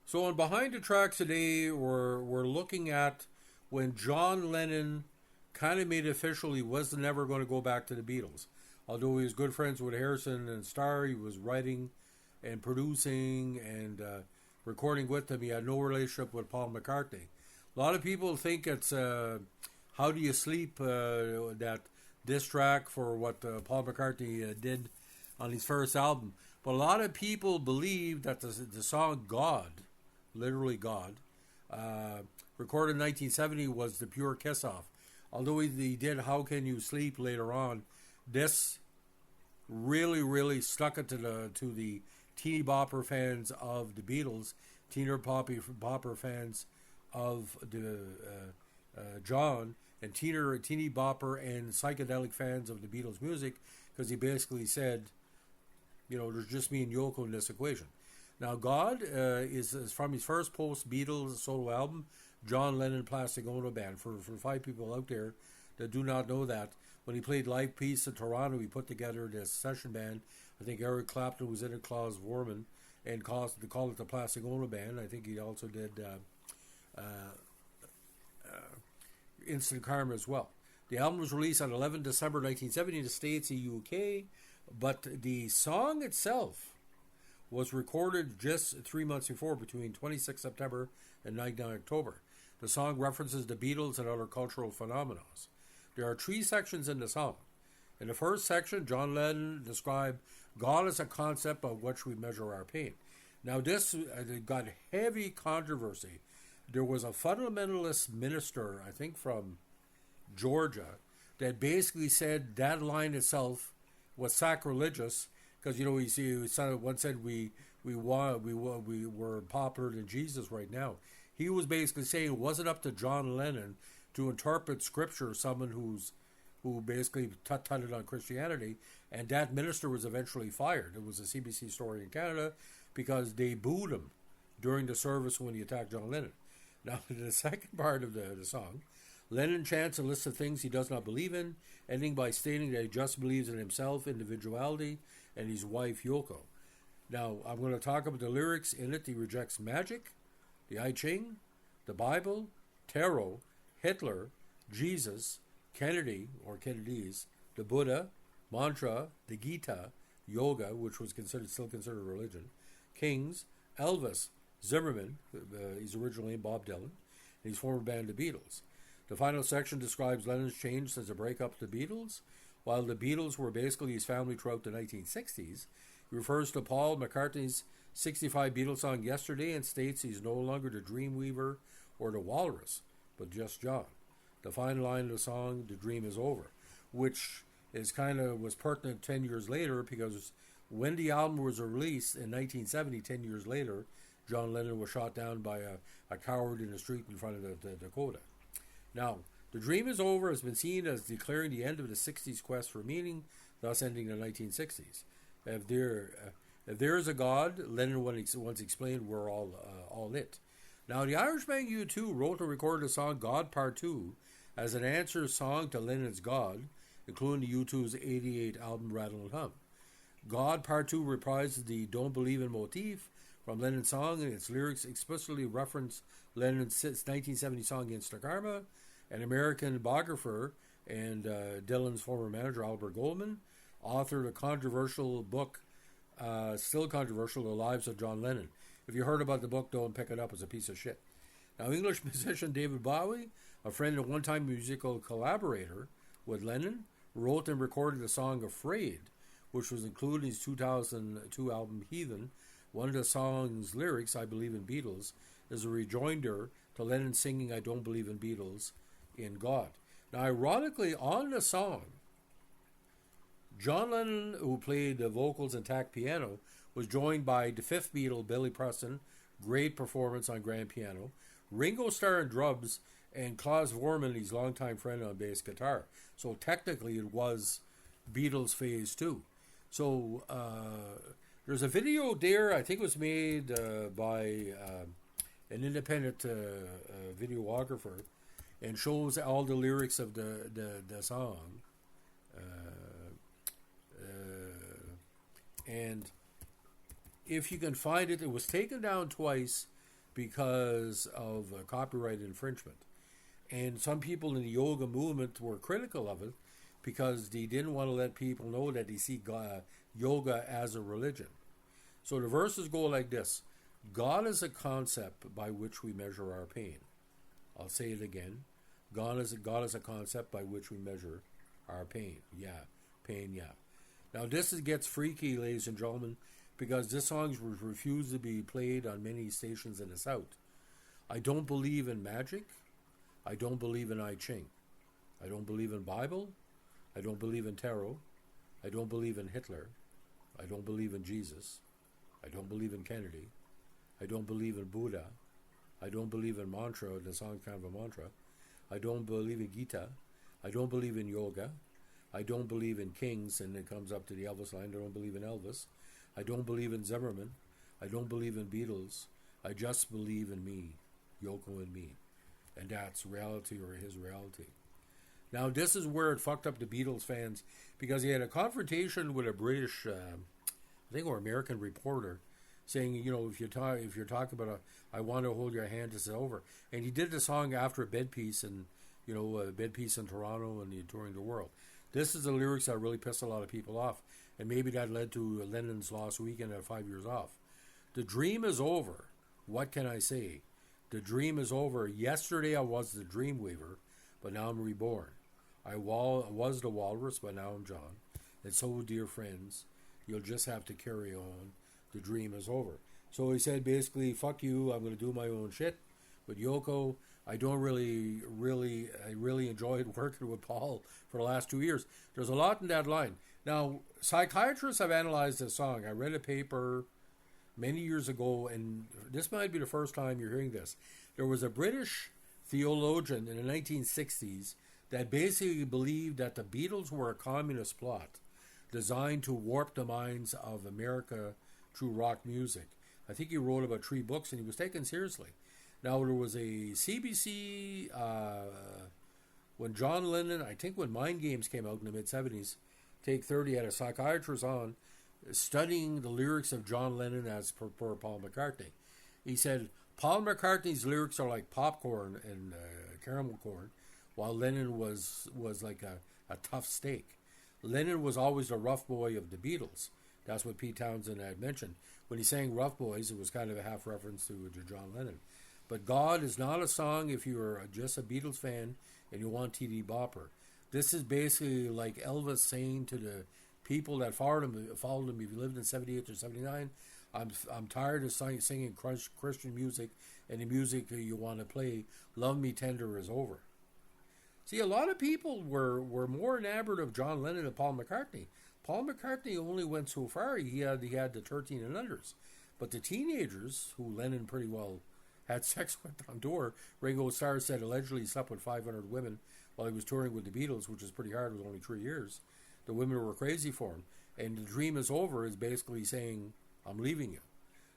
So on Behind the Tracks today, we're looking at when John Lennon kind of made it official he was never going to go back to the Beatles. Although he was good friends with Harrison and Starr, he was writing and producing and recording with them. He had no relationship with Paul McCartney. A lot of people think it's How Do You Sleep, that diss track for what Paul McCartney did on his first album. But a lot of people believe that the song God, literally God, recorded in 1970 was the pure Kiss Off. Although he did How Can You Sleep later on, this really stuck it to the teeny bopper fans of the Beatles, teeny bopper fans of the John, and teeny bopper and psychedelic fans of the Beatles music, because he basically said, there's just me and Yoko in this equation. Now, God is from his first post-Beatles solo album, John Lennon Plastic Ono Band. For 5 people out there that do not know that, when he played Live Peace in Toronto, he put together this session band. I think Eric Clapton was in it, Klaus Vorman, and they called it the Plastic Ono Band. I think he also did Instant Karma as well. The album was released on 11 December 1970 in the States and UK, but the song itself was recorded just 3 months before, between 26 September and 19 October. The song references the Beatles and other cultural phenomena. There are 3 sections in the song. In the first section, John Lennon described God as a concept by which we measure our pain. Now, this got heavy controversy. There was a fundamentalist minister, I think from Georgia, that basically said that line itself was sacrilegious, because one said we were popular than Jesus right now. He was basically saying it wasn't up to John Lennon to interpret scripture, someone who basically tutted on Christianity, and that minister was eventually fired. It was a CBC story in Canada because they booed him during the service when he attacked John Lennon. Now, in the second part of the song, Lennon chants a list of things he does not believe in, ending by stating that he just believes in himself, individuality, and his wife Yoko. Now, I'm going to talk about the lyrics in it. He rejects magic, the I Ching, the Bible, tarot, Hitler, Jesus, Kennedy or Kennedys, the Buddha, mantra, the Gita, yoga, which was still considered religion, Kings, Elvis, Zimmerman, his original name Bob Dylan, and his former band the Beatles. The final section describes Lennon's change since the breakup of the Beatles. While the Beatles were basically his family throughout the 1960s, he refers to Paul McCartney's 65 Beatles song Yesterday and states he's no longer the Dreamweaver or the Walrus, but just John. The final line of the song, "The Dream Is Over," which was pertinent 10 years later, because when the album was released in 1970, 10 years later, John Lennon was shot down by a coward in the street in front of the Dakota. Now, "The Dream Is Over" has been seen as declaring the end of the 60s quest for meaning, thus ending the 1960s. If there is a God, Lennon once explained, we're all it. Now, the Irishman U2 wrote and recorded the song God Part 2 as an answer song to Lennon's God, including the U2's 88 album Rattle and Hum. God Part 2 reprises the Don't Believe in motif from Lennon's song, and its lyrics explicitly reference Lennon's 1970 song Instant Karma. An American biographer and Dylan's former manager, Albert Goldman, authored a controversial book, still controversial, The Lives of John Lennon. If you heard about the book, don't pick it up. It's a piece of shit. Now, English musician David Bowie, a friend and one-time musical collaborator with Lennon, wrote and recorded the song Afraid, which was included in his 2002 album Heathen. One of the song's lyrics, I Believe in Beatles, is a rejoinder to Lennon singing I Don't Believe in Beatles in God. Now, ironically, on the song, John Lennon, who played the vocals and tack piano, was joined by the fifth Beatle, Billy Preston, great performance on grand piano, Ringo Starr on drums, and Klaus Vormann, his longtime friend, on bass guitar. So technically it was Beatles Phase 2. So there's a video there, I think it was made by an independent videographer, and shows all the lyrics of the song. And if you can find it, it was taken down twice because of copyright infringement. And some people in the yoga movement were critical of it because they didn't want to let people know that they see yoga as a religion. So the verses go like this. God is a concept by which we measure our pain. I'll say it again. God is a concept by which we measure our pain. Yeah, pain, yeah. Now this gets freaky, ladies and gentlemen, because this song was refused to be played on many stations in the South. I don't believe in magic. I don't believe in I Ching. I don't believe in Bible. I don't believe in tarot. I don't believe in Hitler. I don't believe in Jesus. I don't believe in Kennedy. I don't believe in Buddha. I don't believe in mantra. The song's kind of a mantra. I don't believe in Gita. I don't believe in yoga. I don't believe in kings, and it comes up to the Elvis line. I don't believe in Elvis. I don't believe in Zimmerman. I don't believe in Beatles. I just believe in me, Yoko and me. And that's reality, or his reality. Now, this is where it fucked up the Beatles fans, because he had a confrontation with a British, I think, or American reporter, saying, you know, if you're talking about I want to hold your hand, this is over. And he did the song after a bed piece, and a bed piece in Toronto and touring the world. This is the lyrics that really pissed a lot of people off, and maybe that led to Lennon's lost weekend at 5 years off. The dream is over. What can I say? The dream is over. Yesterday I was the dream weaver, but now I'm reborn. I was the walrus, but now I'm John. And so, dear friends, you'll just have to carry on. The dream is over. So he said basically, fuck you, I'm going to do my own shit. With Yoko, I really enjoyed working with Paul for the last 2 years. There's a lot in that line. Now, psychiatrists have analyzed this song. I read a paper many years ago, and this might be the first time you're hearing this. There was a British theologian in the 1960s that basically believed that the Beatles were a communist plot designed to warp the minds of America through rock music. I think he wrote about 3 books, and he was taken seriously. Now, there was a CBC, when John Lennon, I think when Mind Games came out in the mid-70s, Take 30 had a psychiatrist on studying the lyrics of John Lennon as per Paul McCartney. He said, Paul McCartney's lyrics are like popcorn and caramel corn, while Lennon was like a tough steak. Lennon was always the rough boy of the Beatles. That's what Pete Townsend had mentioned. When he sang Rough Boys, it was kind of a half reference to John Lennon. But God is not a song if you're just a Beatles fan and you want TD Bopper. This is basically like Elvis saying to the people that followed him if you lived in 78 or 79, I'm tired of singing Christian music, and the music you want to play, Love Me Tender, is over. See, a lot of people were more enamored of John Lennon than Paul McCartney. Paul McCartney only went so far. He had the 13 and unders. But the teenagers, who Lennon pretty well had sex with on tour, Ringo Starr said allegedly he slept with 500 women while he was touring with the Beatles, which is pretty hard. It was only 3 years. The women were crazy for him. And the dream is over is basically saying, I'm leaving you.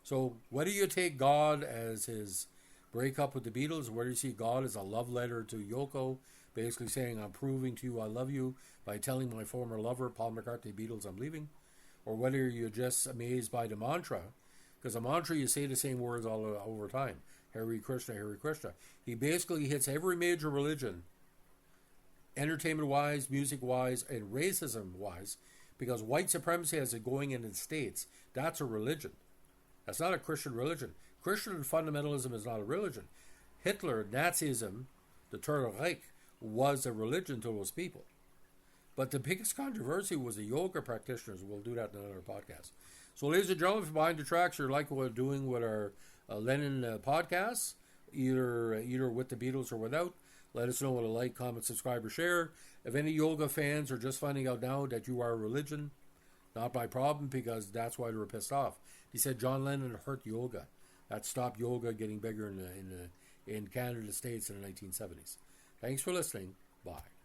So whether you take God as his breakup with the Beatles, whether you see God as a love letter to Yoko, basically saying, I'm proving to you I love you by telling my former lover, Paul McCartney, Beatles, I'm leaving, or whether you're just amazed by the mantra, because a mantra, you say the same words all over time. Hare Krishna, Hare Krishna. He basically hits every major religion, entertainment-wise, music-wise, and racism-wise, because white supremacy has it going in the States. That's a religion. That's not a Christian religion. Christian fundamentalism is not a religion. Hitler, Nazism, the Third Reich, was a religion to those people. But the biggest controversy was the yoga practitioners. We'll do that in another podcast. So, ladies and gentlemen, if you're behind the tracks, you like what we're doing with our Lennon podcasts, either with the Beatles or without, let us know with a like, comment, subscribe, or share. If any yoga fans are just finding out now that you are a religion, not my problem, because that's why they were pissed off. He said John Lennon hurt yoga. That stopped yoga getting bigger in Canada, the States in the 1970s. Thanks for listening. Bye.